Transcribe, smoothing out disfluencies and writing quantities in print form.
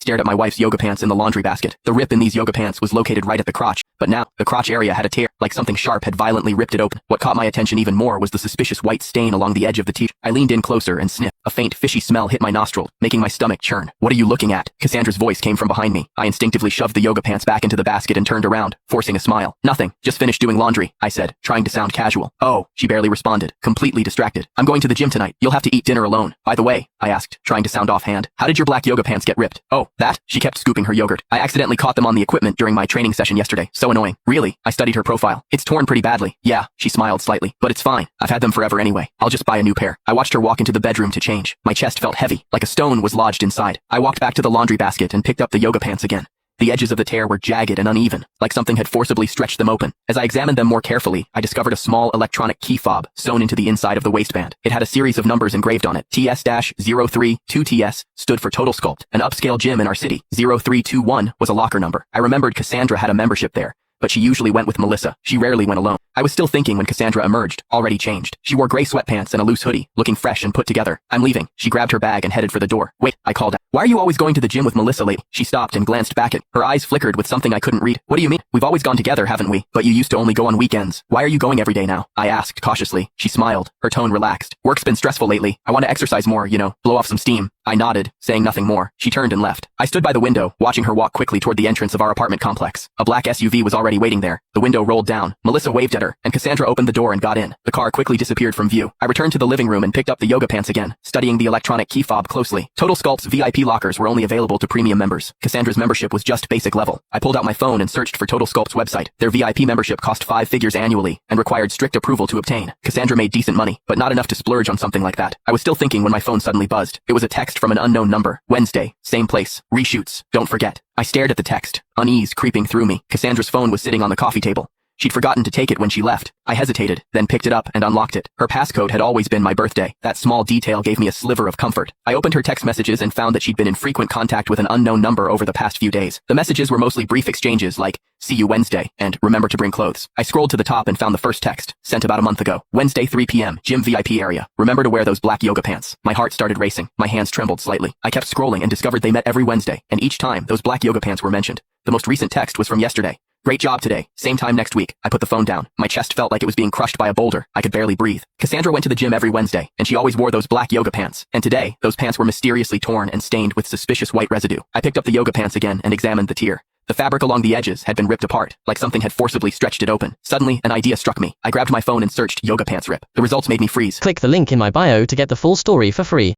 stared at my wife's yoga pants in the laundry basket. The rip in these yoga pants was located right at the crotch, but now, the crotch area had a tear, like something sharp had violently ripped it open. What caught my attention even more was the suspicious white stain along the edge of the tee. I leaned in closer and sniffed. A faint, fishy smell hit my nostril, making my stomach churn. "What are you looking at?" Cassandra's voice came from behind me. I instinctively shoved the yoga pants back into the basket and turned around, forcing a smile. "Nothing, just finished doing laundry," I said, trying to sound casual. "Oh," she barely responded, completely distracted. "I'm going to the gym tonight. You'll have to eat dinner alone." "By the way," I asked, trying to sound offhand, "how did your black yoga pants get ripped?" "Oh, that?" She kept scooping her yogurt. "I accidentally caught them on the equipment during my training session yesterday. So annoying." "Really?" I studied her profile. "It's torn pretty badly." "Yeah," she smiled slightly, "but it's fine. I've had them forever anyway. I'll just buy a new pair." I watched her walk into the bedroom to change. My chest felt heavy, like a stone was lodged inside. I walked back to the laundry basket and picked up the yoga pants again. The edges of the tear were jagged and uneven, like something had forcibly stretched them open. As I examined them more carefully, I discovered a small electronic key fob sewn into the inside of the waistband. It had a series of numbers engraved on it. TS-032TS stood for Total Sculpt, an upscale gym in our city. 0321 was a locker number. I remembered Cassandra had a membership there, but she usually went with Melissa. She rarely went alone. I was still thinking when Cassandra emerged, already changed. She wore gray sweatpants and a loose hoodie, looking fresh and put together. "I'm leaving." She grabbed her bag and headed for the door. "Wait," I called out. "Why are you always going to the gym with Melissa lately?" She stopped and glanced back at. Her eyes flickered with something I couldn't read. "What do you mean? We've always gone together, haven't we? But you used to only go on weekends. Why are you going every day now?" I asked cautiously. She smiled, her tone relaxed. "Work's been stressful lately. I want to exercise more, blow off some steam." I nodded, saying nothing more. She turned and left. I stood by the window, watching her walk quickly toward the entrance of our apartment complex. A black SUV was already waiting there. The window rolled down. Melissa waved at her, and Cassandra opened the door and got in. The car quickly disappeared from view. I returned to the living room and picked up the yoga pants again, studying the electronic key fob closely. Total Sculpt's VIP lockers were only available to premium members. Cassandra's membership was just basic level. I pulled out my phone and searched for Total Sculpt's website. Their VIP membership cost 5 figures annually and required strict approval to obtain. Cassandra made decent money, but not enough to splurge on something like that. I was still thinking when my phone suddenly buzzed. It was a text from an unknown number. "Wednesday, same place, reshoots, don't forget." I stared at the text, unease creeping through me. Cassandra's phone was sitting on the coffee table. She'd forgotten to take it when she left. I hesitated, then picked it up and unlocked it. Her passcode had always been my birthday. That small detail gave me a sliver of comfort. I opened her text messages and found that she'd been in frequent contact with an unknown number over the past few days. The messages were mostly brief exchanges like, "See you Wednesday," and "Remember to bring clothes." I scrolled to the top and found the first text, sent about a month ago. "Wednesday 3 p.m, gym VIP area. Remember to wear those black yoga pants." My heart started racing. My hands trembled slightly. I kept scrolling and discovered they met every Wednesday, and each time, those black yoga pants were mentioned. The most recent text was from yesterday. "Great job today. Same time next week." I put the phone down. My chest felt like it was being crushed by a boulder. I could barely breathe. Cassandra went to the gym every Wednesday, and she always wore those black yoga pants. And today, those pants were mysteriously torn and stained with suspicious white residue. I picked up the yoga pants again and examined the tear. The fabric along the edges had been ripped apart, like something had forcibly stretched it open. Suddenly, an idea struck me. I grabbed my phone and searched yoga pants rip. The results made me freeze. Click the link in my bio to get the full story for free.